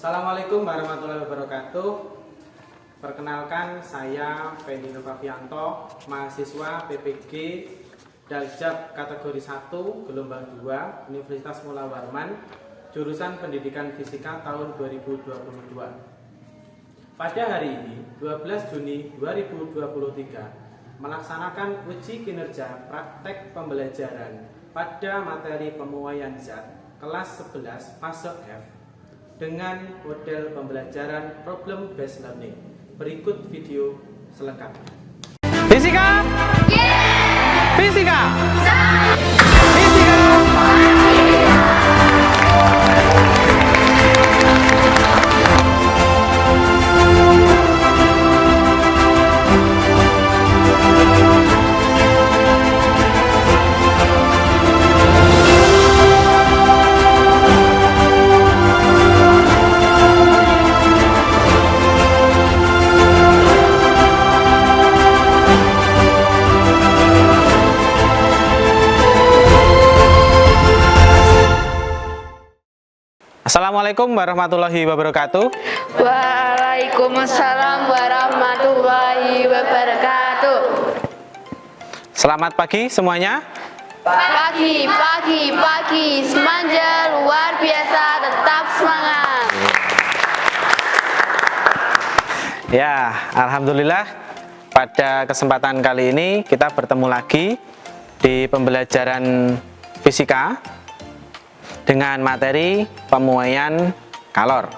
Assalamualaikum warahmatullahi wabarakatuh. Perkenalkan, saya Fendi Novavianto, mahasiswa PPG Daljab kategori 1 gelombang 2 Universitas Mula Warman, jurusan Pendidikan Fisika tahun 2022. Pada hari ini, 12 Juni 2023, melaksanakan uji kinerja praktek pembelajaran pada materi pemuaian zat kelas 11 fase F dengan model pembelajaran problem based learning. Berikut video selengkapnya. Fisika? Yeah! Fisika? Fisika? Assalamualaikum warahmatullahi wabarakatuh. Waalaikumsalam warahmatullahi wabarakatuh. Selamat pagi semuanya. Pagi, semanja luar biasa, tetap semangat. Ya, alhamdulillah pada kesempatan kali ini kita bertemu lagi di pembelajaran fisika dengan materi pemuaian kalor.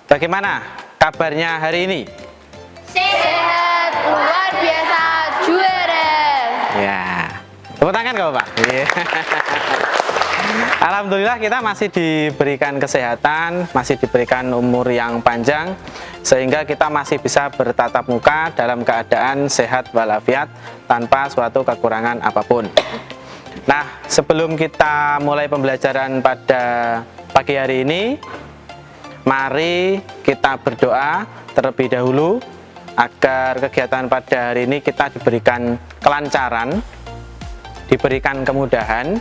Bagaimana kabarnya hari ini? Sehat, luar biasa, juara. Ya, tepuk tangan kau Pak. Alhamdulillah kita masih diberikan kesehatan, masih diberikan umur yang panjang, sehingga kita masih bisa bertatap muka dalam keadaan sehat walafiat tanpa suatu kekurangan apapun. Nah, sebelum kita mulai pembelajaran pada pagi hari ini, mari kita berdoa terlebih dahulu agar kegiatan pada hari ini kita diberikan kelancaran, diberikan kemudahan,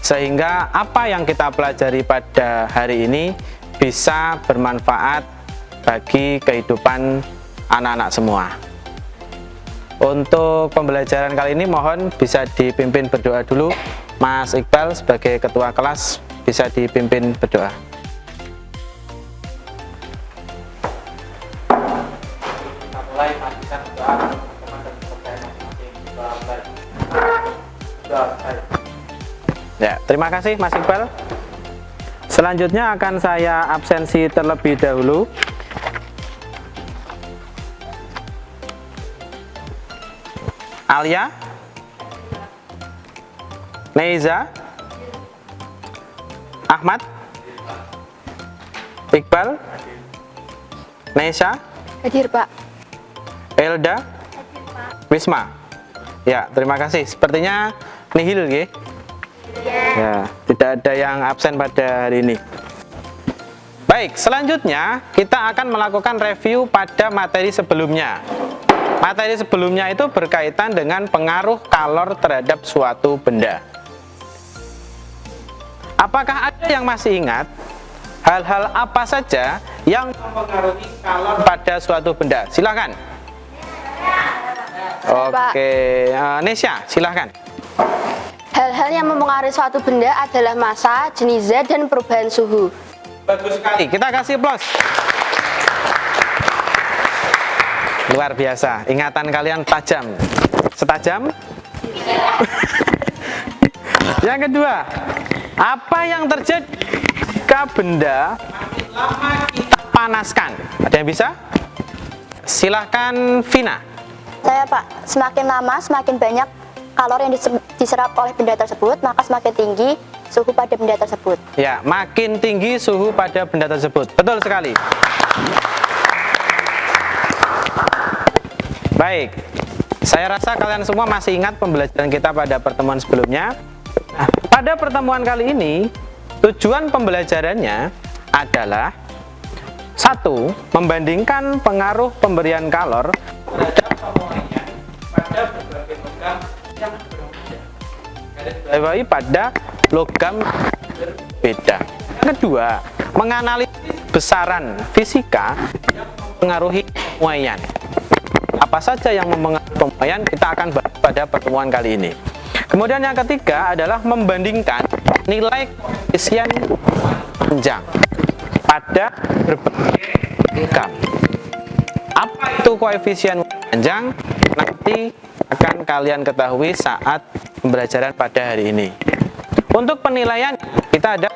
sehingga apa yang kita pelajari pada hari ini bisa bermanfaat bagi kehidupan anak-anak semua. Untuk pembelajaran kali ini mohon bisa dipimpin berdoa dulu. Mas Iqbal sebagai ketua kelas bisa dipimpin berdoa. Kita mulai matikan doa teman-teman dan kepercayaan masing-masing. Ya, terima kasih Mas Iqbal. Selanjutnya akan saya absensi terlebih dahulu. Alia, Neiza, Ahmad, Iqbal, Nesha, Hadir, Pak. Elda, Wisma. Ya, terima kasih. Sepertinya nihil, ya. Ya, tidak ada yang absen pada hari ini. Baik, selanjutnya kita akan melakukan review pada materi sebelumnya. Materi sebelumnya itu berkaitan dengan pengaruh kalor terhadap suatu benda. Apakah ada yang masih ingat hal-hal apa saja yang mempengaruhi kalor pada suatu benda? Silahkan. Oke, Nesya, silahkan. Hal-hal yang mempengaruhi suatu benda adalah massa, jenis zat, dan perubahan suhu. Bagus sekali, kita kasih aplaus. Luar biasa, ingatan kalian tajam. Setajam? Yang kedua, apa yang terjadi jika benda makin lama kita panaskan? Ada yang bisa? Silahkan Vina. Saya Pak, semakin lama semakin banyak kalori yang diserap oleh benda tersebut, maka semakin tinggi suhu pada benda tersebut. Ya, makin tinggi suhu pada benda tersebut. Betul sekali. Baik, saya rasa kalian semua masih ingat pembelajaran kita pada pertemuan sebelumnya. Nah, pada pertemuan kali ini, tujuan pembelajarannya adalah 1. Membandingkan pengaruh pemberian kalor terhadap pemuaian pada berbagai logam yang berbeda. Garis bawahi pada logam berbeda. Kedua, menganalisis besaran fisika yang mempengaruhi pemuaian. Apa saja yang mempengaruhi pemuaian kita akan bahas pada pertemuan kali ini. Kemudian yang ketiga adalah membandingkan nilai koefisien panjang pada berbagai logam. Apa itu koefisien panjang? Nanti akan kalian ketahui saat pembelajaran pada hari ini. Untuk penilaian, kita ada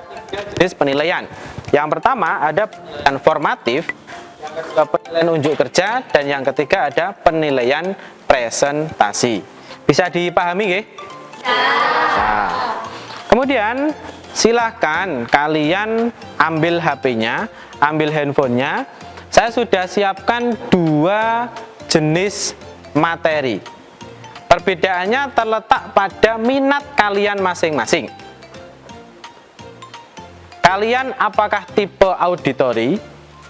jenis penilaian. Yang pertama ada penilaian formatif, yang kedua penilaian unjuk kerja, dan yang ketiga ada penilaian presentasi. Bisa dipahami nggih? Nah, kemudian silahkan kalian ambil HP-nya, ambil handphonenya. Saya sudah siapkan 2 jenis materi. Perbedaannya terletak pada minat kalian masing-masing. Kalian apakah tipe auditori,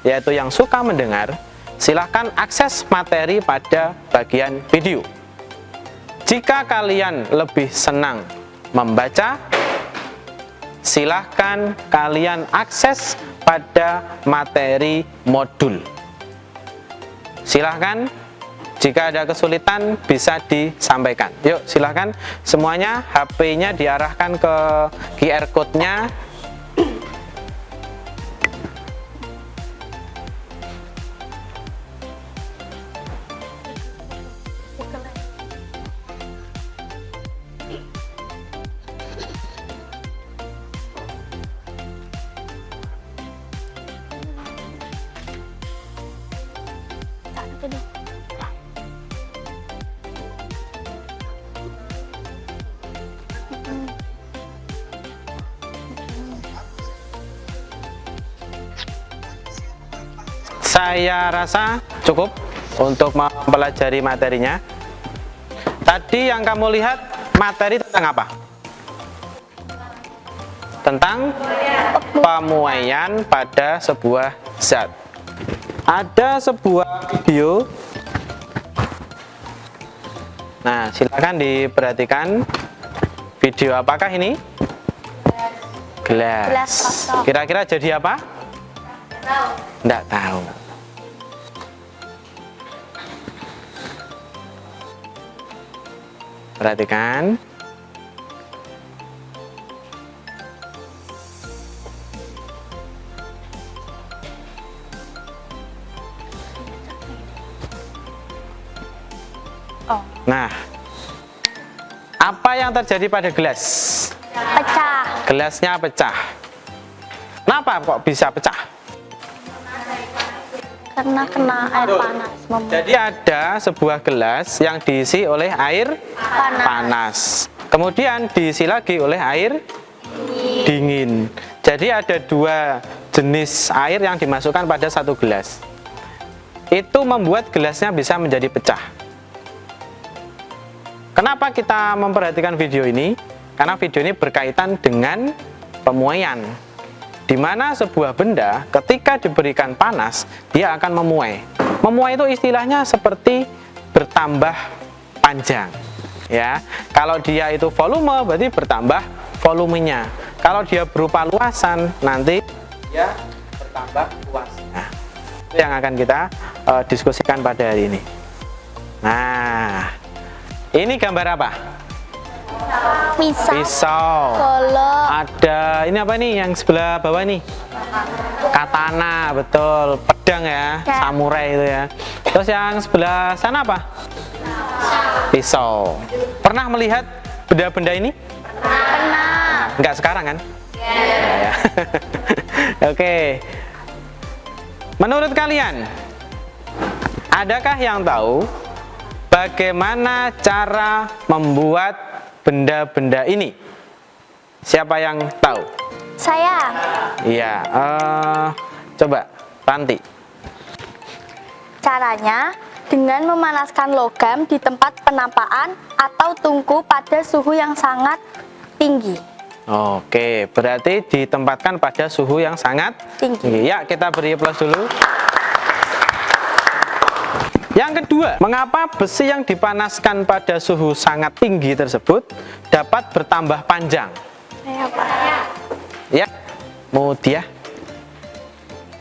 yaitu yang suka mendengar? Silahkan akses materi pada bagian video. Jika kalian lebih senang membaca, silahkan kalian akses pada materi modul. Silahkan, jika ada kesulitan bisa disampaikan. Yuk silahkan semuanya, HP-nya diarahkan ke QR code-nya. Saya rasa cukup untuk mempelajari materinya. Tadi yang kamu lihat materi tentang apa? Tentang pemuaian pada sebuah zat. Ada sebuah video. Nah, silakan diperhatikan. Video apakah ini? Gelas. Kira-kira jadi apa? Tidak tahu. Perhatikan. Nah, apa yang terjadi pada gelas? Pecah. Gelasnya pecah. Kenapa kok bisa pecah? Karena kena air panas. Jadi ada sebuah gelas yang diisi oleh air panas. Kemudian diisi lagi oleh air dingin. Jadi ada 2 jenis air yang dimasukkan pada satu gelas. Itu membuat gelasnya bisa menjadi pecah. Kenapa kita memperhatikan video ini? Karena video ini berkaitan dengan pemuaian, di mana sebuah benda ketika diberikan panas, dia akan memuai. Memuai itu istilahnya seperti bertambah panjang. Ya, kalau dia itu volume, berarti bertambah volumenya. Kalau dia berupa luasan, nanti dia bertambah luasnya. Itu yang akan kita diskusikan pada hari ini. Nah, ini gambar apa? Pisau. Golok. Ada ini apa nih yang sebelah bawah nih? Katana, betul. Pedang ya, samurai itu ya. Terus yang sebelah sana apa? Pisau. Pernah melihat benda-benda ini? Pernah. Enggak sekarang kan? Ya. Oke. Menurut kalian, adakah yang tahu bagaimana cara membuat benda-benda ini? Siapa yang tahu? Saya. Iya, coba Tanti. Caranya dengan memanaskan logam di tempat penampaan atau tungku pada suhu yang sangat tinggi. Oke, berarti ditempatkan pada suhu yang sangat tinggi. Ya, kita beri plus dulu. Yang kedua, mengapa besi yang dipanaskan pada suhu sangat tinggi tersebut dapat bertambah panjang? Saya apa? Ya, Mutia.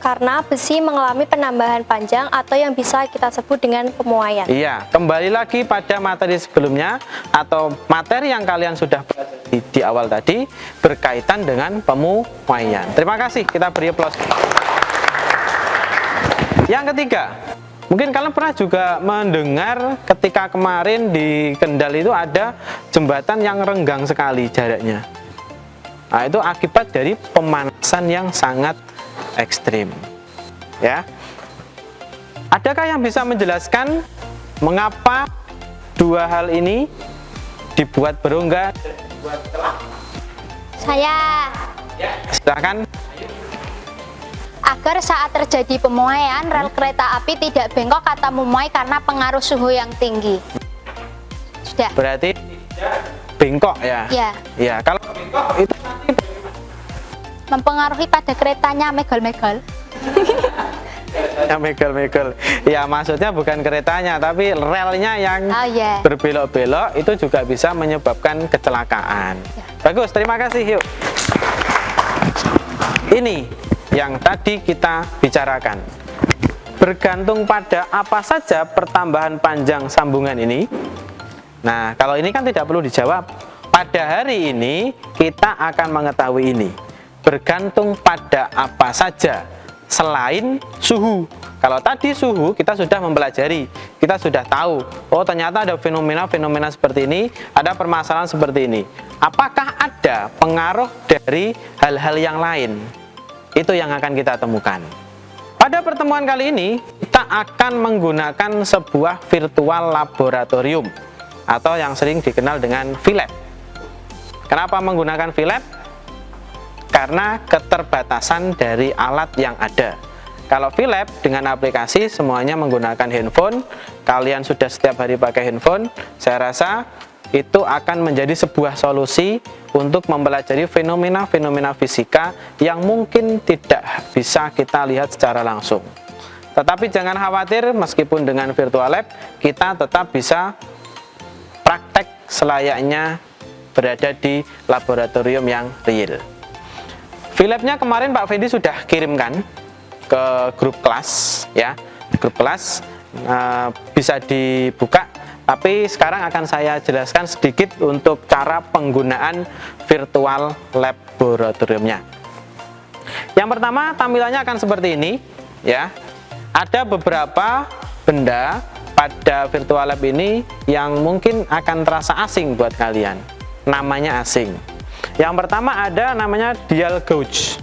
karena besi mengalami penambahan panjang atau yang bisa kita sebut dengan pemuaian. Iya, kembali lagi pada materi sebelumnya atau materi yang kalian sudah pelajari di awal tadi berkaitan dengan pemuaian. Terima kasih, kita beri aplaus. Yang ketiga, mungkin kalian pernah juga mendengar ketika kemarin di Kendal itu ada jembatan yang renggang sekali jaraknya. Nah, itu akibat dari pemanasan yang sangat ekstrim. Ya. Adakah yang bisa menjelaskan mengapa dua hal ini dibuat berongga dan dibuat telak? Saya. Ya, silakan. Agar saat terjadi pemuaian, rel kereta api tidak bengkok atau memuai karena pengaruh suhu yang tinggi. Sudah. Berarti tidak bengkok ya? Ya. Ya, kalau bengkok itu nanti Mempengaruhi pada keretanya megol-megol. ya megel-megel. Ya, maksudnya bukan keretanya tapi relnya yang Oh, yeah. berbelok-belok itu juga bisa menyebabkan kecelakaan. Bagus, terima kasih. Yuk. Ini yang tadi kita bicarakan. Bergantung pada apa saja pertambahan panjang sambungan ini. Nah, kalau ini kan tidak perlu dijawab. Pada hari ini kita akan mengetahui ini. Bergantung pada apa saja selain suhu. Kalau tadi suhu kita sudah mempelajari, kita sudah tahu, oh ternyata ada fenomena-fenomena seperti ini, ada permasalahan seperti ini. Apakah ada pengaruh dari hal-hal yang lain? Itu yang akan kita temukan. Pada pertemuan kali ini, kita akan menggunakan sebuah virtual laboratorium atau yang sering dikenal dengan VLab. Kenapa menggunakan VLab? Karena keterbatasan dari alat yang ada. Kalau VLab dengan aplikasi semuanya menggunakan handphone, kalian sudah setiap hari pakai handphone, saya rasa itu akan menjadi sebuah solusi untuk mempelajari fenomena-fenomena fisika yang mungkin tidak bisa kita lihat secara langsung. Tetapi jangan khawatir, meskipun dengan virtual lab, kita tetap bisa praktek selayaknya berada di laboratorium yang real. VLab-nya kemarin Pak Fendi sudah kirimkan ke grup kelas, ya, grup kelas bisa dibuka. Tapi sekarang akan saya jelaskan sedikit untuk cara penggunaan virtual laboratoriumnya. Yang pertama, tampilannya akan seperti ini, ya. Ada beberapa benda pada virtual lab ini yang mungkin akan terasa asing buat kalian. Namanya asing. Yang pertama ada namanya dial gauge.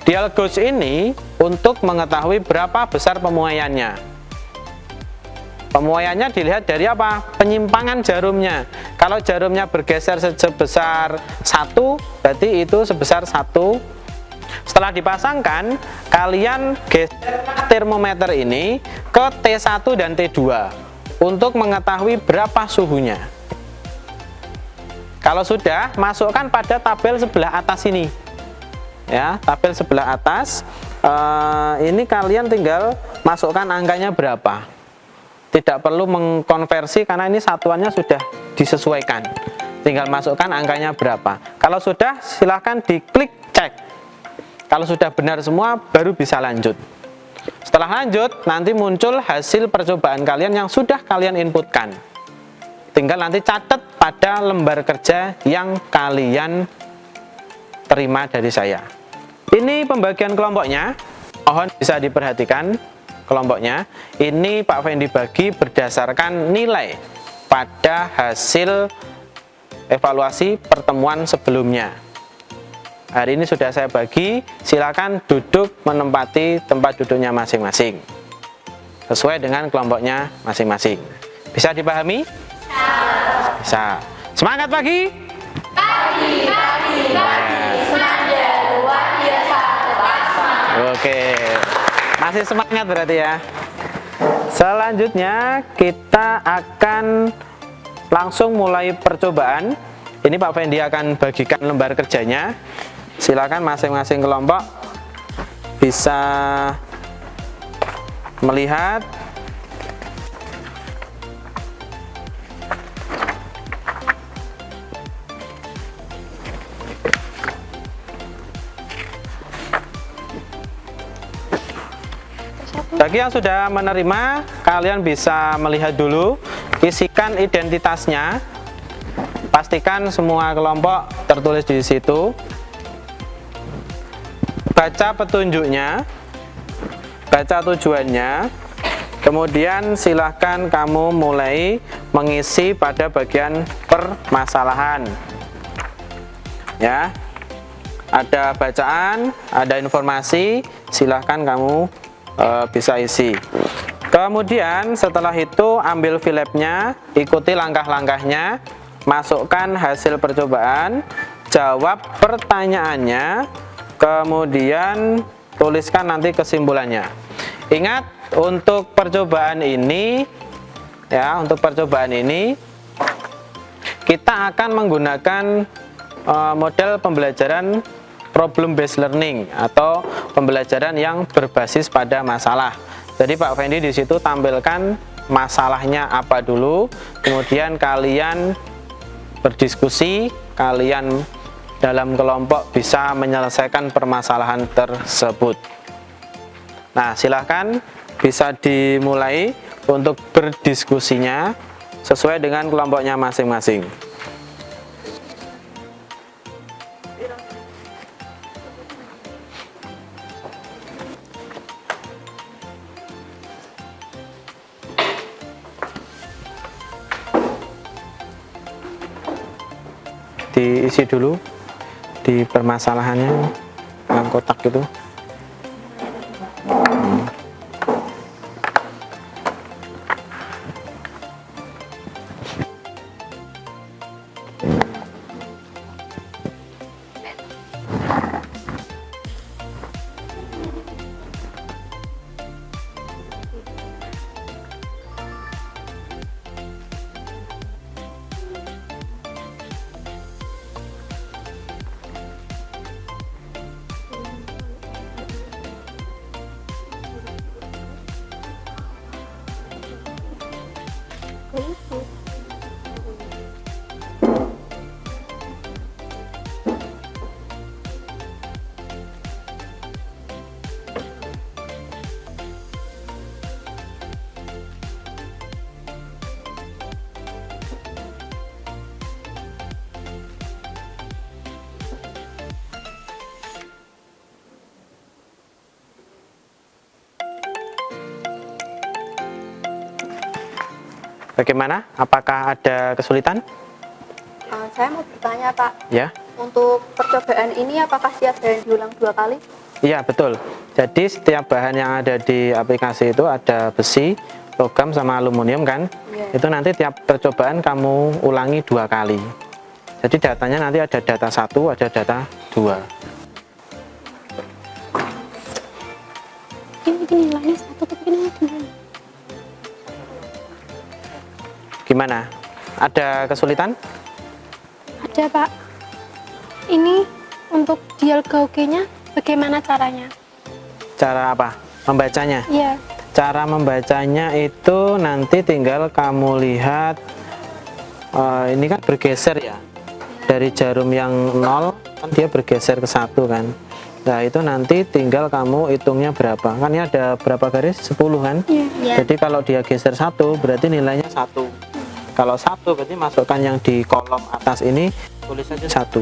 Dial gauge ini untuk mengetahui berapa besar pemuaiannya. Pemuaiannya dilihat dari apa? Penyimpangan jarumnya. Kalau jarumnya bergeser sebesar 1, berarti itu sebesar 1. Setelah dipasangkan, kalian geser termometer ini ke T1 dan T2 untuk mengetahui berapa suhunya. Kalau sudah, masukkan pada tabel sebelah atas ini. Ya, tabel sebelah atas. Ini kalian tinggal masukkan angkanya berapa. Tidak perlu mengkonversi karena ini satuannya sudah disesuaikan. Tinggal masukkan angkanya berapa. Kalau sudah, silahkan diklik cek. Kalau sudah benar semua, baru bisa lanjut. Setelah lanjut, nanti muncul hasil percobaan kalian yang sudah kalian inputkan. Tinggal nanti catat pada lembar kerja yang kalian terima dari saya. Ini pembagian kelompoknya, mohon bisa diperhatikan kelompoknya. Ini Pak Fendi bagi berdasarkan nilai pada hasil evaluasi pertemuan sebelumnya. Hari ini sudah saya bagi, silakan duduk menempati tempat duduknya masing-masing sesuai dengan kelompoknya masing-masing. Bisa dipahami? Bisa. Semangat pagi. Pagi. Semangat luar biasa. Oke. Masih semangat berarti ya. Selanjutnya kita akan langsung mulai percobaan. Ini Pak Fendi akan bagikan lembar kerjanya. Silakan masing-masing kelompok bisa melihat. Bagi yang sudah menerima, kalian bisa melihat dulu, isikan identitasnya. Pastikan semua kelompok tertulis di situ. Baca petunjuknya, baca tujuannya, kemudian silahkan kamu mulai mengisi pada bagian permasalahan. Ya, ada bacaan, ada informasi, silahkan kamu bisa isi. Kemudian setelah itu ambil filenya, ikuti langkah-langkahnya, masukkan hasil percobaan, jawab pertanyaannya, kemudian tuliskan nanti kesimpulannya. Ingat, untuk percobaan ini ya, untuk percobaan ini kita akan menggunakan model pembelajaran problem based learning atau pembelajaran yang berbasis pada masalah. Jadi Pak Fendi di situ tampilkan masalahnya apa dulu, kemudian kalian berdiskusi, kalian dalam kelompok bisa menyelesaikan permasalahan tersebut. Nah, silahkan bisa dimulai untuk berdiskusinya sesuai dengan kelompoknya masing-masing. Diisi dulu di permasalahannya dalam kotak itu. Bagaimana? Apakah ada kesulitan? Saya mau bertanya, Pak. Ya. Untuk percobaan ini apakah setiap bahan diulang 2 kali? Iya, betul. Jadi setiap bahan yang ada di aplikasi itu ada besi, logam sama aluminium kan? Iya. Itu nanti tiap percobaan kamu ulangi 2 kali. Jadi datanya nanti ada data 1, ada data 2. Ini nilainya 1 tapi ini 2. Gimana? Ada kesulitan? Ada, Pak. Ini untuk dialognya bagaimana caranya? Cara apa? Membacanya? Iya. Cara membacanya itu nanti tinggal kamu lihat, ini kan bergeser ya. Dari jarum yang 0 kan dia bergeser ke 1 kan. Nah itu nanti tinggal kamu hitungnya berapa. Kan ini ada berapa garis? 10 kan? Iya. Jadi kalau dia geser 1 berarti nilainya 1. Kalau 1 berarti masukkan yang di kolom atas ini, tulis saja 1.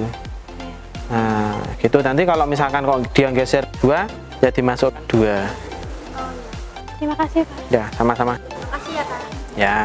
Nah gitu, nanti kalau misalkan kok dia geser 2 ya dimasukkan 2. Terima kasih, Pak. Ya, sama-sama. Terima kasih ya, Pak. Ya.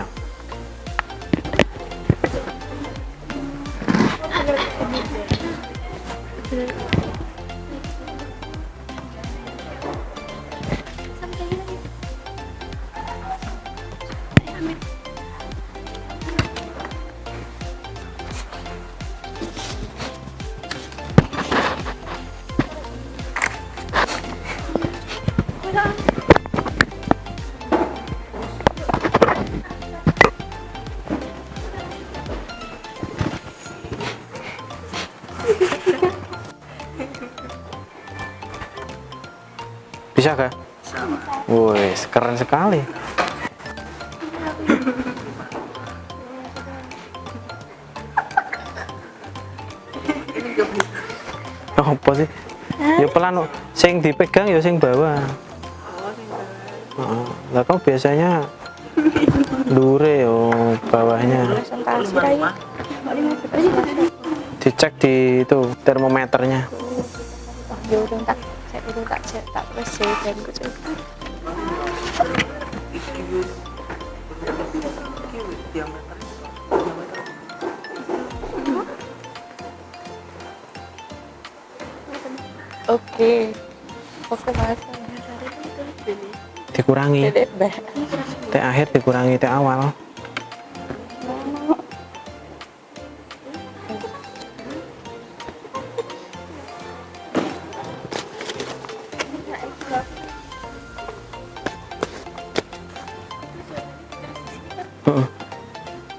Bisa kah? Wih, keren sekali. Apa sih? Ya pelan, sing dipegang ya sing bawah. Lah kok biasanya lure bawahnya. Presentasi Rai. Dicek di itu termometernya. Ya urung tak tak terus sih dan kudu. Oke. Oke Mas. Dikurangi. T akhir dikurangi T awal.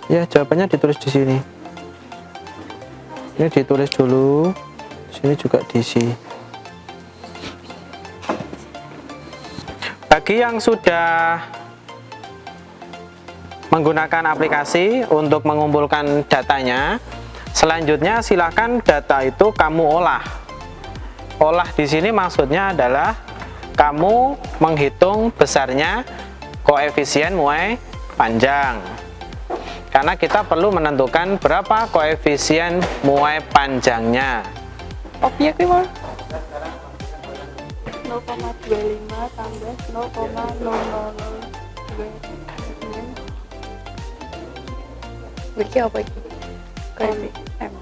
Ya, jawabannya ditulis di sini. Ini ditulis dulu. Sini juga diisi. Bagi yang sudah menggunakan aplikasi untuk mengumpulkan datanya, selanjutnya silakan data itu kamu olah. Olah di sini maksudnya adalah kamu menghitung besarnya koefisien muai panjang. Karena kita perlu menentukan berapa koefisien muai panjangnya. Objek ki Mas. 0,25 tambah 0,0029. Iki apa iki? M.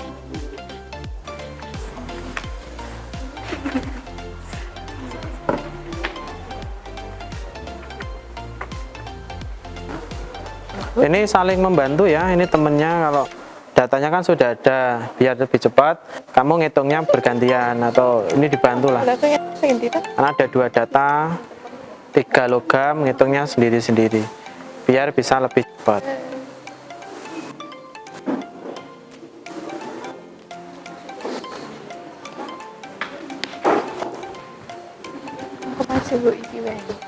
Ini saling membantu ya, ini temennya kalau datanya kan sudah ada, biar lebih cepat kamu ngitungnya bergantian atau ini dibantu lah. Karena ada 2 data, 3 logam, ngitungnya sendiri-sendiri biar bisa lebih cepat. Aku masih bu iki wae.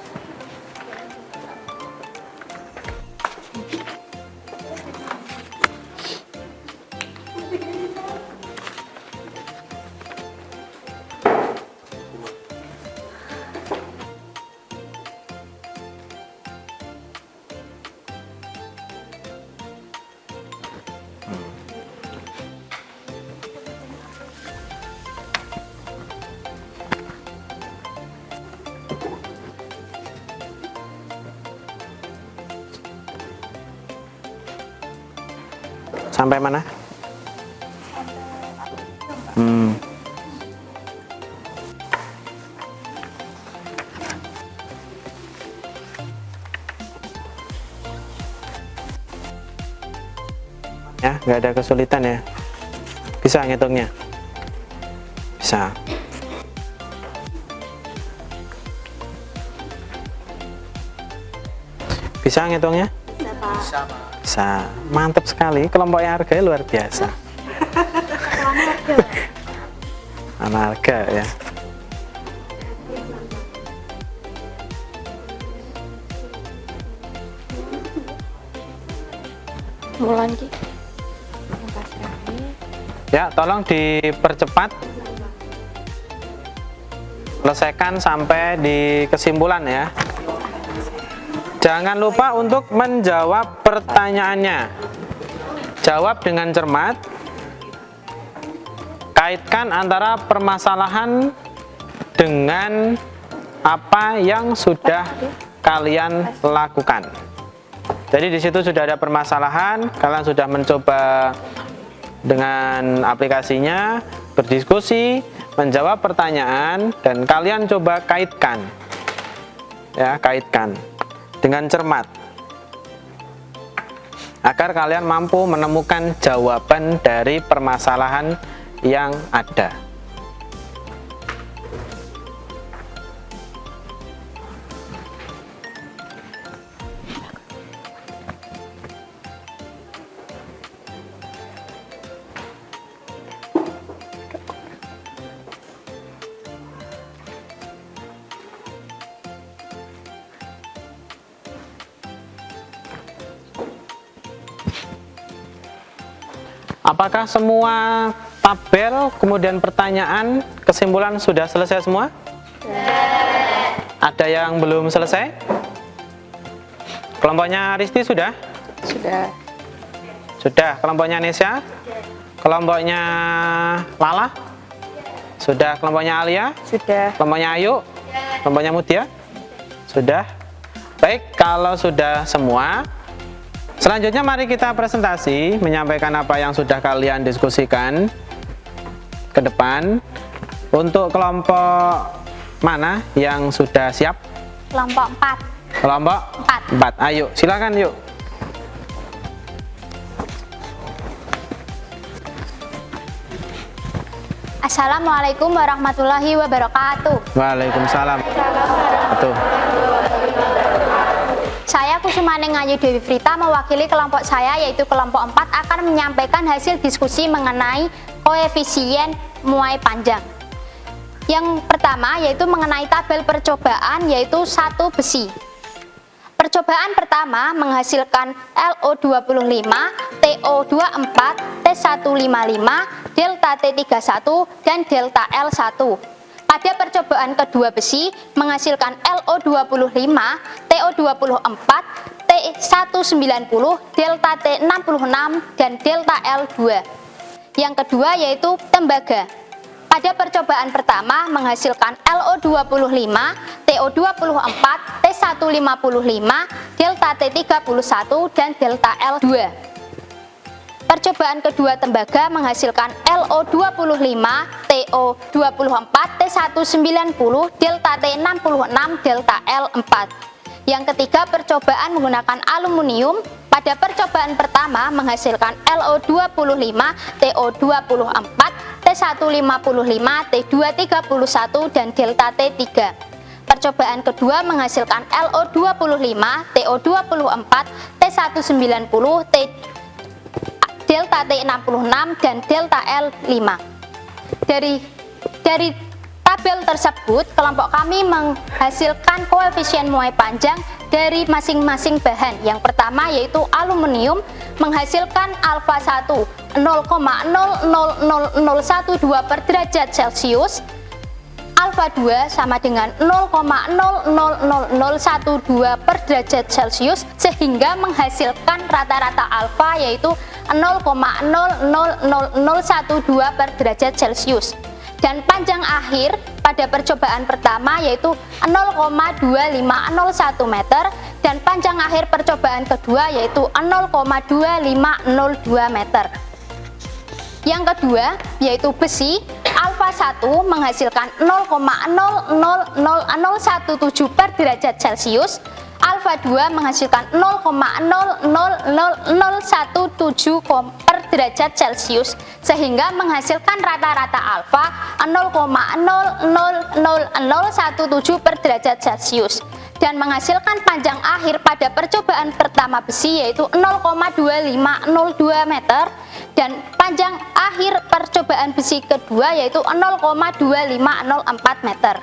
Sampai mana? Ya, nggak ada kesulitan ya. Bisa ngitungnya? Bisa. Bisa ngitungnya? Bisa. Mantap sekali, kelompoknya harganya luar biasa. Anak harga ya. Mulan ki. Ya, tolong dipercepat. Selesaikan sampai di kesimpulan ya. Jangan lupa untuk menjawab pertanyaannya. Jawab dengan cermat. Kaitkan antara permasalahan dengan apa yang sudah kalian lakukan. Jadi di situ sudah ada permasalahan, kalian sudah mencoba dengan aplikasinya, berdiskusi, menjawab pertanyaan, dan kalian coba kaitkan. Ya, kaitkan dengan cermat agar kalian mampu menemukan jawaban dari permasalahan yang ada. Apakah semua tabel, kemudian pertanyaan, kesimpulan sudah selesai semua? Ada yang belum selesai? Kelompoknya Risti sudah? Sudah. Sudah. Kelompoknya Nesya? Kelompoknya Lala? Sudah. Kelompoknya Alia? Sudah. Kelompoknya Ayu? Kelompoknya Mutia? Sudah. Baik, kalau sudah semua, selanjutnya mari kita presentasi, menyampaikan apa yang sudah kalian diskusikan ke depan. Untuk kelompok mana yang sudah siap? Kelompok 4. Kelompok 4. Ayo, silakan yuk. Assalamualaikum warahmatullahi wabarakatuh. Waalaikumsalam. Betul. Saya Kusumaning Ayu Dewi Frita mewakili kelompok saya yaitu kelompok 4 akan menyampaikan hasil diskusi mengenai koefisien muai panjang. Yang pertama yaitu mengenai tabel percobaan yaitu satu besi. Percobaan pertama menghasilkan LO25, TO24, T155, delta T31 dan delta L1. Pada percobaan kedua besi menghasilkan LO25, TO24, T190, delta T66 dan delta L2. Yang kedua yaitu tembaga. Pada percobaan pertama menghasilkan LO25, TO24, T155, delta T31 dan delta L2. Percobaan kedua tembaga menghasilkan LO25, TO24, T190, delta T66, delta L4. Yang ketiga percobaan menggunakan aluminium. Pada percobaan pertama menghasilkan LO25, TO24, T155, T231 dan delta T3. Percobaan kedua menghasilkan LO25, TO24, T190, delta T66 dan delta L5. Dari tabel tersebut, kelompok kami menghasilkan koefisien muai panjang dari masing-masing bahan. Yang pertama yaitu aluminium menghasilkan alfa 1 0,000012 per derajat Celcius, alfa 2 sama dengan 0,00012 per derajat Celcius, sehingga menghasilkan rata-rata alfa yaitu 0,00012 per derajat Celcius. Dan panjang akhir pada percobaan pertama yaitu 0,2501 meter dan panjang akhir percobaan kedua yaitu 0,2502 meter. Yang kedua yaitu besi, alfa 1 menghasilkan 0,00017 per derajat Celcius, alfa 2 menghasilkan 0,00017 per derajat Celcius, sehingga menghasilkan rata-rata alfa 0,00017 per derajat Celcius dan menghasilkan panjang akhir pada percobaan pertama besi yaitu 0,2502 meter dan panjang akhir percobaan besi kedua yaitu 0,2504 meter.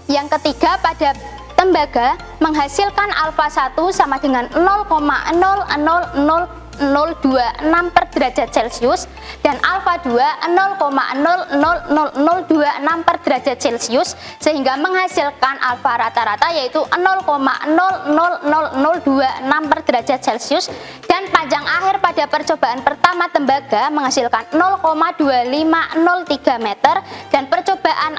Yang ketiga pada tembaga menghasilkan alfa 1 sama dengan 0,00026 per derajat Celcius dan alfa 2 0,00026 per derajat Celcius, sehingga menghasilkan alfa rata-rata yaitu 0,00026 per derajat Celcius dan panjang akhir pada percobaan pertama tembaga menghasilkan 0,2503 meter dan percobaan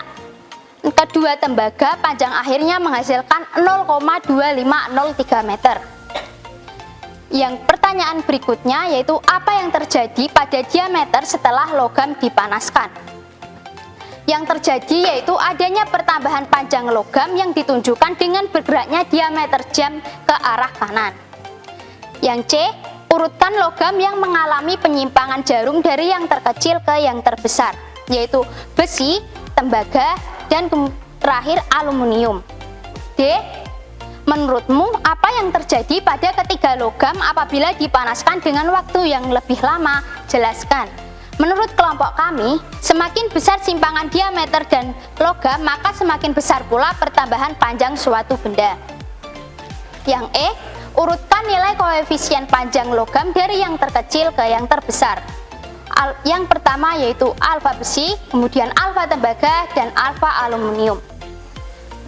kedua tembaga panjang akhirnya menghasilkan 0,2503 meter. Yang pertanyaan berikutnya yaitu apa yang terjadi pada diameter setelah logam dipanaskan? Yang terjadi yaitu adanya pertambahan panjang logam yang ditunjukkan dengan bergeraknya diameter jam ke arah kanan. Yang C, urutkan logam yang mengalami penyimpangan jarum dari yang terkecil ke yang terbesar, yaitu besi, tembaga, dan terakhir aluminium. D, menurutmu apa yang terjadi pada ketiga logam apabila dipanaskan dengan waktu yang lebih lama? Jelaskan. Menurut kelompok kami, semakin besar simpangan diameter dan logam, maka semakin besar pula pertambahan panjang suatu benda. Yang E, urutkan nilai koefisien panjang logam dari yang terkecil ke yang terbesar. Yang pertama yaitu alfa besi, kemudian alfa tembaga, dan alfa aluminium.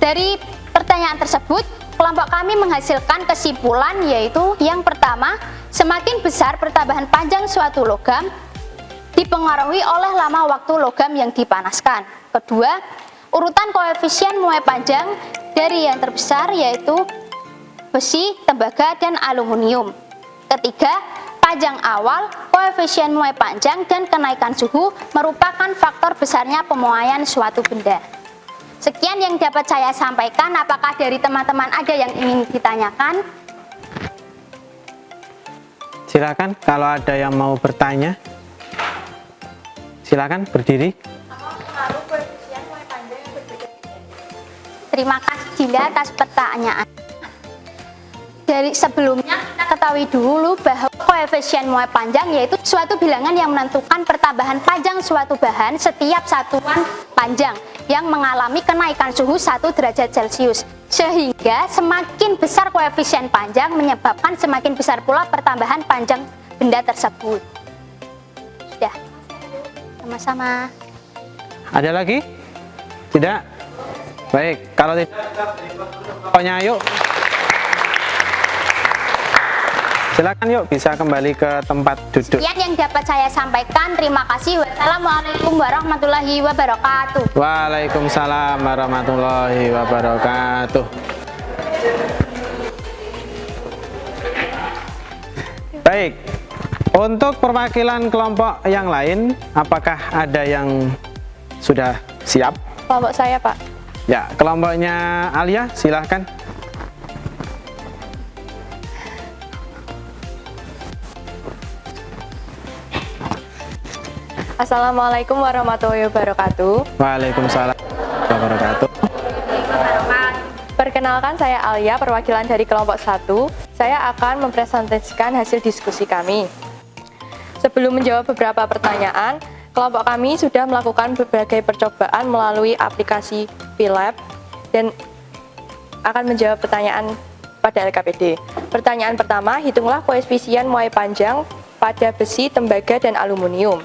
Dari pertanyaan tersebut, Kelompok kami menghasilkan kesimpulan yaitu yang pertama, semakin besar pertambahan panjang suatu logam dipengaruhi oleh lama waktu logam yang dipanaskan. Kedua, urutan koefisien muai panjang dari yang terbesar yaitu besi, tembaga, dan aluminium. Ketiga, panjang awal, koefisien muai panjang, dan kenaikan suhu merupakan faktor besarnya pemuaian suatu benda. Sekian yang dapat saya sampaikan. Apakah dari teman-teman ada yang ingin ditanyakan? Silakan kalau ada yang mau bertanya. Silakan berdiri. Terima kasih Dinda atas pertanyaan. Dari sebelumnya kita ketahui dulu bahwa koefisien muai panjang yaitu suatu bilangan yang menentukan pertambahan panjang suatu bahan setiap satuan panjang yang mengalami kenaikan suhu 1 derajat Celcius. Sehingga semakin besar koefisien panjang menyebabkan semakin besar pula pertambahan panjang benda tersebut. Sudah. Sama-sama. Ada lagi? Tidak? Baik, kalau tidak, pokoknya yuk. Silakan yuk, bisa kembali ke tempat duduk. Sekian yang dapat saya sampaikan. Terima kasih. Wassalamualaikum warahmatullahi wabarakatuh. Waalaikumsalam warahmatullahi wabarakatuh. Baik, untuk perwakilan kelompok yang lain, apakah ada yang sudah siap? Kelompok saya, Pak. Ya, kelompoknya Alia, silahkan. Assalamualaikum warahmatullahi wabarakatuh. Waalaikumsalam warahmatullahi wabarakatuh. Perkenalkan, saya Alia, perwakilan dari kelompok 1. Saya akan mempresentasikan hasil diskusi kami. Sebelum menjawab beberapa pertanyaan, kelompok kami sudah melakukan berbagai percobaan melalui aplikasi PhilLab dan akan menjawab pertanyaan pada LKPD. Pertanyaan pertama, hitunglah koefisien muai panjang pada besi, tembaga, dan aluminium.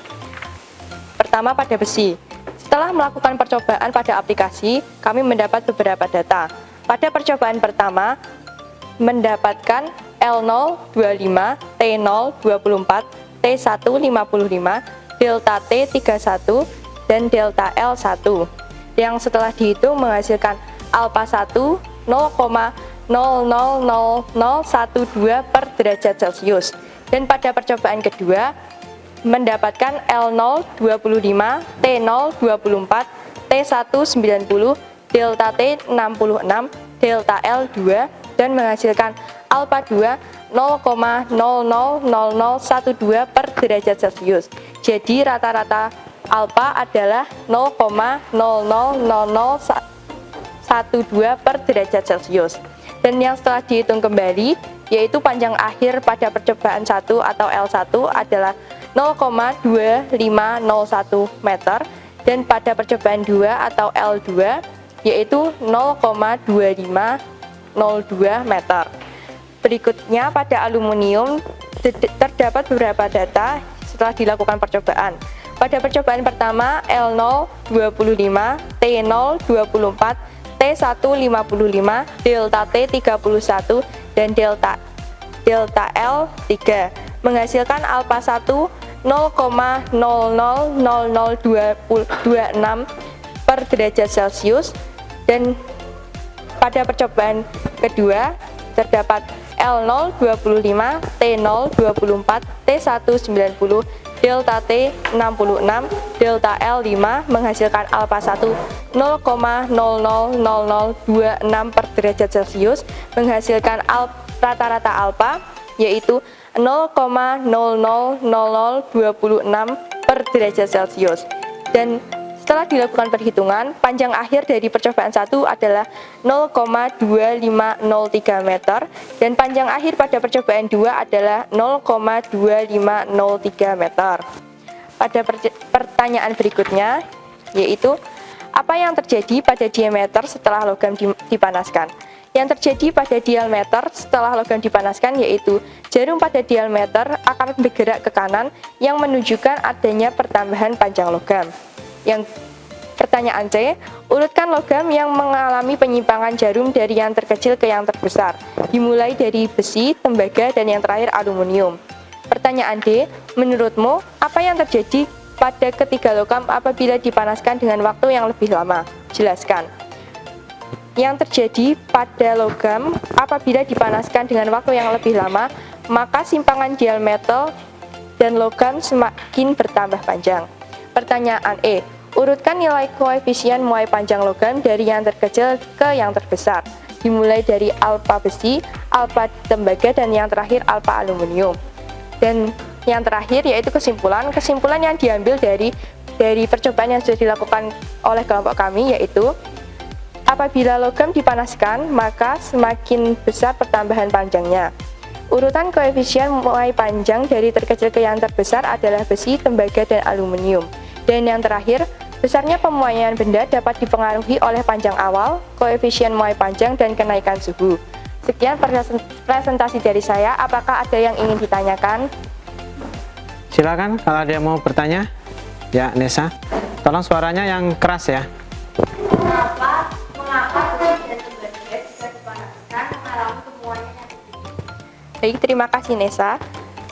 Pertama, pada besi. Setelah melakukan percobaan pada aplikasi, kami mendapat beberapa data. Pada percobaan pertama, mendapatkan L0 25, T0 24, T1 55, delta T 31, dan delta L 1. Yang setelah dihitung menghasilkan alpha 1 0,000012 per derajat Celcius. Dan pada percobaan kedua, mendapatkan L0 25, T0 24, T1 90, delta T 66, delta L 2, dan menghasilkan alpha 2 0,000012 per derajat Celcius. Jadi rata-rata alpha adalah 0,000012 per derajat Celcius. Dan yang setelah dihitung kembali, yaitu panjang akhir pada percobaan 1 atau L1 adalah 0,2501 meter, dan pada percobaan 2 atau L2 yaitu 0,2502 meter. Berikutnya pada aluminium terdapat beberapa data setelah dilakukan percobaan. Pada percobaan pertama L0 25, T0 24, T1 55, delta T 31, dan delta L 3 menghasilkan alpha 1 0,000026 per derajat Celcius. Dan pada percobaan kedua terdapat L0 25, T0 24, T1 90, delta T 66, delta L 5 menghasilkan alpha 1 0,000026 per derajat Celcius, menghasilkan rata-rata alpha yaitu 0,000026 per derajat Celcius. Dan setelah dilakukan perhitungan, panjang akhir dari percobaan 1 adalah 0,2503 meter, dan panjang akhir pada percobaan 2 adalah 0,2503 meter. Pada pertanyaan berikutnya, yaitu apa yang terjadi pada diameter setelah logam dipanaskan? Yang terjadi pada diameter setelah logam dipanaskan yaitu jarum pada diameter akan bergerak ke kanan yang menunjukkan adanya pertambahan panjang logam. Yang Pertanyaan C, urutkan logam yang mengalami penyimpangan jarum dari yang terkecil ke yang terbesar, dimulai dari besi, tembaga, dan yang terakhir aluminium. Pertanyaan D, menurutmu apa yang terjadi pada ketiga logam apabila dipanaskan dengan waktu yang lebih lama? Jelaskan. Yang terjadi pada logam apabila dipanaskan dengan waktu yang lebih lama, maka simpangan dial metal dan logam semakin bertambah panjang. Pertanyaan E, urutkan nilai koefisien muai panjang logam dari yang terkecil ke yang terbesar, dimulai dari alfa besi, alfa tembaga, dan yang terakhir alfa aluminium. Dan yang terakhir yaitu kesimpulan yang diambil dari percobaan yang sudah dilakukan oleh kelompok kami, yaitu apabila logam dipanaskan, maka semakin besar pertambahan panjangnya. Urutan koefisien muai panjang dari terkecil ke yang terbesar adalah besi, tembaga, dan aluminium. Dan yang terakhir, besarnya pemuaian benda dapat dipengaruhi oleh panjang awal, koefisien muai panjang, dan kenaikan suhu. Sekian presentasi dari saya. Apakah ada yang ingin ditanyakan? Silakan kalau ada yang mau bertanya. Ya, Nesa. Tolong suaranya yang keras ya. Mengapa besi dan tembaga jika dipanaskan mengalami pemuaian yang berbeda? Baik, terima kasih Nesa.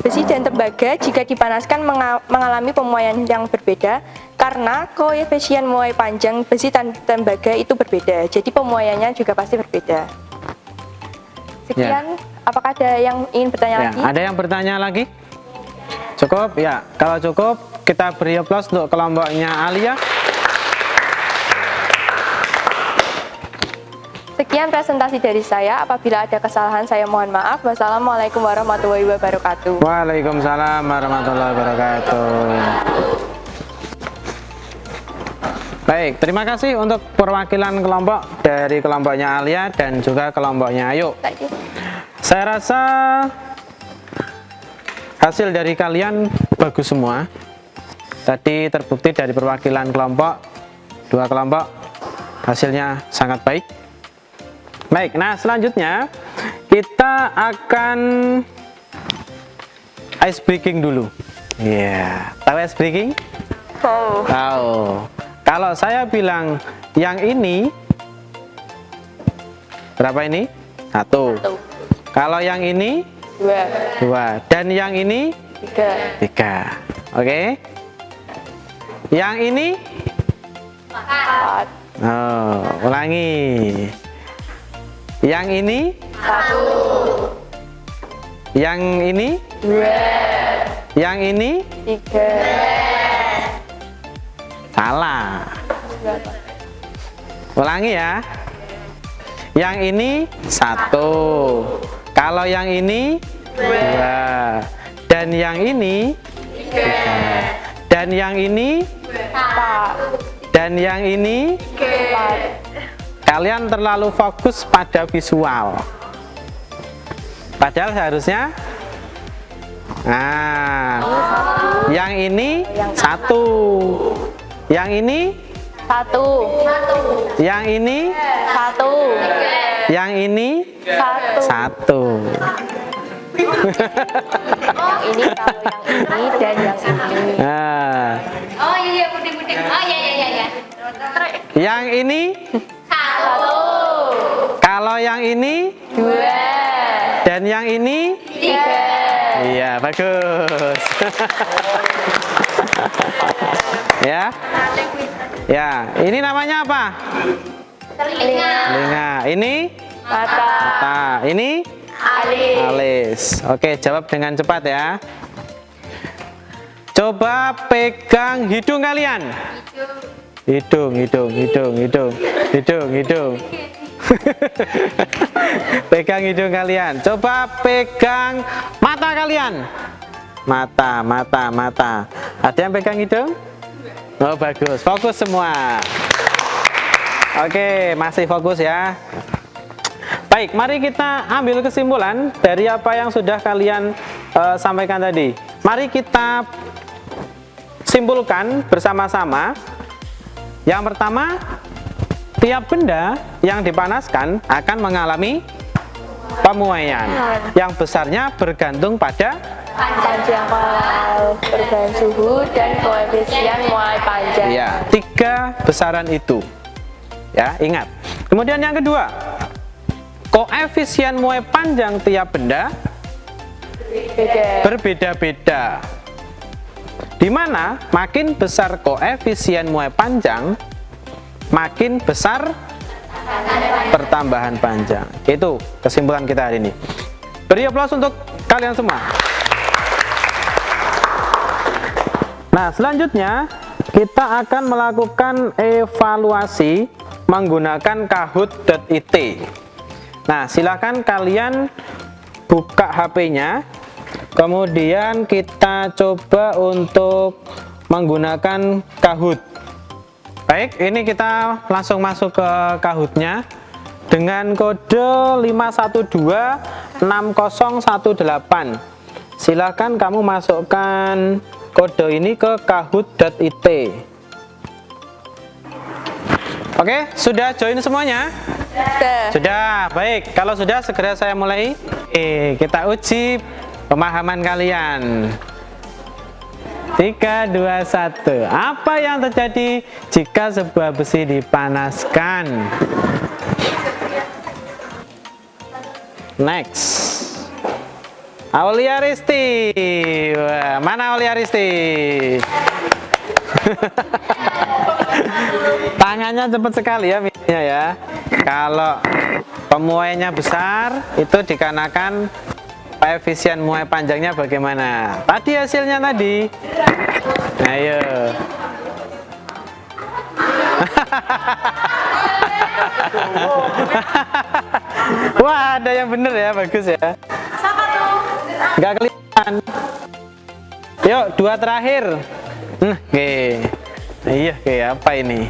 Besi dan tembaga jika dipanaskan mengalami pemuaian yang berbeda karena koefisien muai panjang besi dan tembaga itu berbeda. Jadi pemuaiannya juga pasti berbeda. Sekian, apakah ada yang ingin bertanya lagi? Ada yang bertanya lagi? Cukup? Ya, kalau cukup kita beri aplaus untuk kelompoknya Alia. Sekian presentasi dari saya. Apabila ada kesalahan saya mohon maaf. Wassalamualaikum warahmatullahi wabarakatuh. Waalaikumsalam warahmatullahi wabarakatuh. Baik, terima kasih untuk perwakilan kelompok dari kelompoknya Alia dan juga kelompoknya Ayu. Saya rasa hasil dari kalian bagus semua. Tadi terbukti dari perwakilan kelompok, dua kelompok, hasilnya sangat baik. Baik, nah selanjutnya kita akan ice breaking dulu. Iya, tahu ice breaking? Tahu. Kalau saya bilang yang ini, berapa ini? 1. Kalau yang ini 2. Dan yang ini 3. Oke. Yang ini 4. Oh, ulangi. Yang ini 1. Yang ini 2. Yang ini 3. salah. Ulangi ya. Yang ini 1. Kalau yang ini 2. Dan yang ini 3. Dan yang ini 4. Dan yang ini 4. Kalian terlalu fokus pada visual. Padahal seharusnya yang ini 1. Yang ini 1. Yang ini 1. Yang ini 1. Ini kalau yang ini dan yang ini. Oh iya putih-putih. Oh iya. Yang ini 1. kalau yang ini 2. dan yang ini 3. iya, bagus. Ya, ini namanya apa? Telinga. Ini mata. Ini alis. Oke, jawab dengan cepat ya. Coba pegang hidung kalian. Hidung. Pegang hidung kalian. Coba pegang mata kalian. Mata. Ada yang pegang hidung? Oh, bagus. Fokus semua. Oke, masih fokus ya. Baik, mari kita ambil kesimpulan dari apa yang sudah kalian sampaikan tadi. Mari kita simpulkan bersama-sama. Yang pertama, tiap benda yang dipanaskan akan mengalami pemuaian. Yang besarnya bergantung pada panjang kolal, perubahan suhu, dan koefisien muai panjang. Ya, 3 besaran itu. Ya, ingat. Kemudian yang kedua, koefisien muai panjang tiap benda berbeda-beda. Di mana makin besar koefisien muai panjang, makin besar pertambahan panjang. Itu kesimpulan kita hari ini. Beri aplaus untuk kalian semua. Nah, selanjutnya kita akan melakukan evaluasi menggunakan kahoot.it. Nah, silakan kalian buka HP-nya. Kemudian kita coba untuk menggunakan Kahoot. Baik, ini kita langsung masuk ke Kahoot-nya dengan kode 5126018. Silakan kamu masukkan kode ini ke kahoot.it. Oke, sudah join semuanya? Sudah, baik. Kalau sudah, segera saya mulai. Kita uji pemahaman kalian. 3, 2, 1. Apa yang terjadi jika sebuah besi dipanaskan? Next. Aulia Risti. Wah, mana Aulia Risti? Tangannya cepat sekali ya, ya. Kalau pemuaiannya besar, itu dikarenakan koefisien muai panjangnya bagaimana? Tadi hasilnya tadi. Ayo. Wah, ada yang bener ya, bagus ya. Nggak kelihatan. Yuk, 2 terakhir. Oke. Iya, apa ini?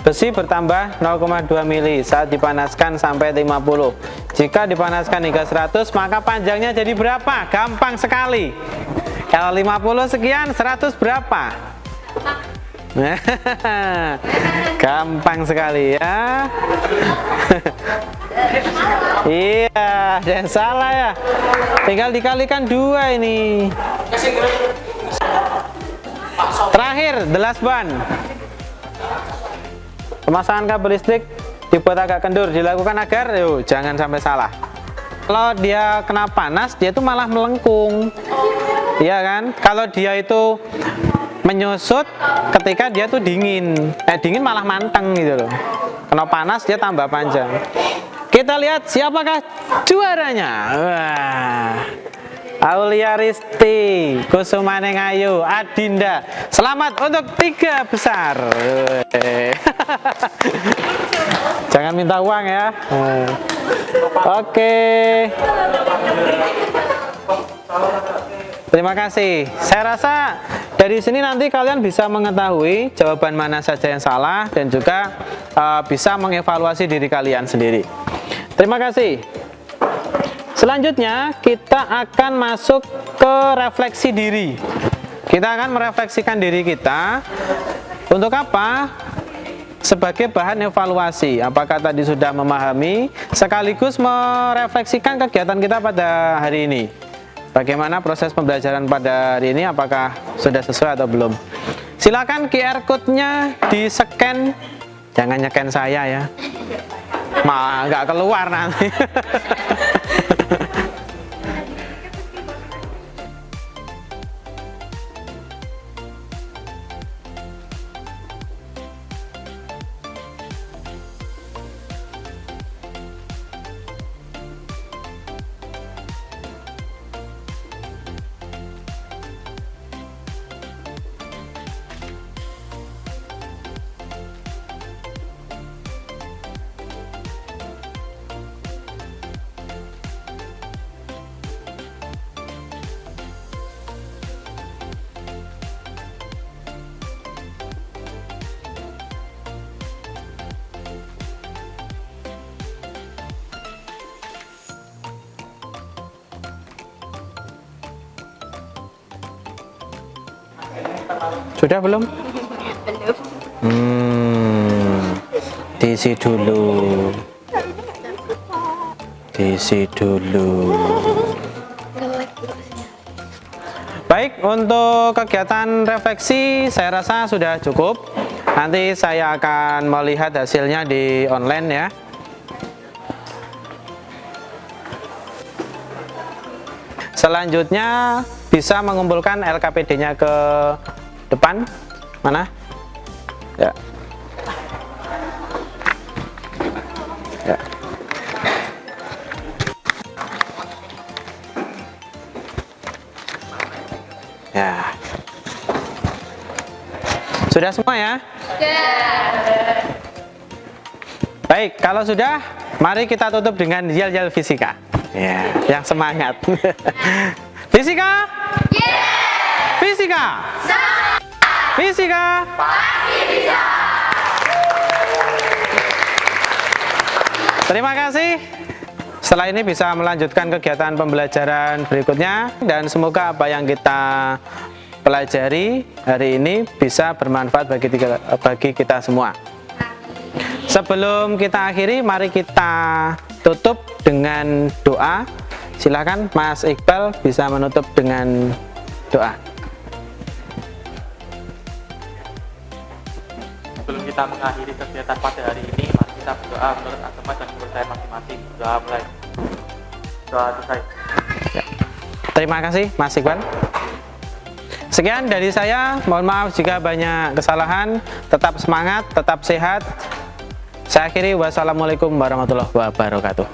Besi bertambah 0,2 mili saat dipanaskan sampai 50. Jika dipanaskan hingga 100, maka panjangnya jadi berapa? Gampang sekali. Kalau 50 sekian, 100 berapa? Gampang sekali ya. Iya, dan salah ya. Tinggal dikalikan 2 ini. Terakhir, the last one. Pemasangan kabel listrik dibuat agak kendur, dilakukan agar jangan sampai salah. Kalau dia kena panas, dia itu malah melengkung. Iya kan? Kalau dia itu menyusut ketika dia tuh dingin. Dingin malah manteng gitu loh. Kena panas dia tambah panjang. Kita lihat siapakah juaranya. Wah. Aulia Risti, Kusumane Ngayu, Adinda. Selamat untuk 3 besar. Jangan minta uang ya. Oke. Terima kasih. Saya rasa dari sini nanti kalian bisa mengetahui jawaban mana saja yang salah dan juga bisa mengevaluasi diri kalian sendiri. Terima kasih. Selanjutnya kita akan masuk ke refleksi diri. Kita akan merefleksikan diri kita. Untuk apa? Sebagai bahan evaluasi. Apakah tadi sudah memahami, sekaligus merefleksikan kegiatan kita pada hari ini. Bagaimana proses pembelajaran pada hari ini, apakah sudah sesuai atau belum. Silakan QR code-nya di-scan. Jangan nyeken saya ya. Nggak keluar nanti. Sudah belum? Belum. Diisi dulu. diisi dulu. Baik, untuk kegiatan refleksi saya rasa sudah cukup. Nanti saya akan melihat hasilnya di online ya. Selanjutnya bisa mengumpulkan LKPD-nya ke depan. Mana? Ya. Ya. Ya. Sudah semua ya? Baik, kalau sudah, mari kita tutup dengan yel-yel fisika. Ya, yang semangat. Fisika? Fisika? Fisika? Pasti bisa. Terima kasih. Setelah ini bisa melanjutkan kegiatan pembelajaran berikutnya dan semoga apa yang kita pelajari hari ini bisa bermanfaat bagi kita semua. Sebelum kita akhiri, mari kita tutup dengan doa. Silakan Mas Iqbal bisa menutup dengan doa. Sebelum kita mengakhiri kegiatan pada hari ini, mari kita berdoa menurut agama dan kepercayaan masing-masing. Doa mulai. Doa selesai. Ya. Terima kasih Mas Iqbal. Sekian dari saya, mohon maaf jika banyak kesalahan. Tetap semangat, tetap sehat. Saya akhiri, wassalamualaikum warahmatullahi wabarakatuh.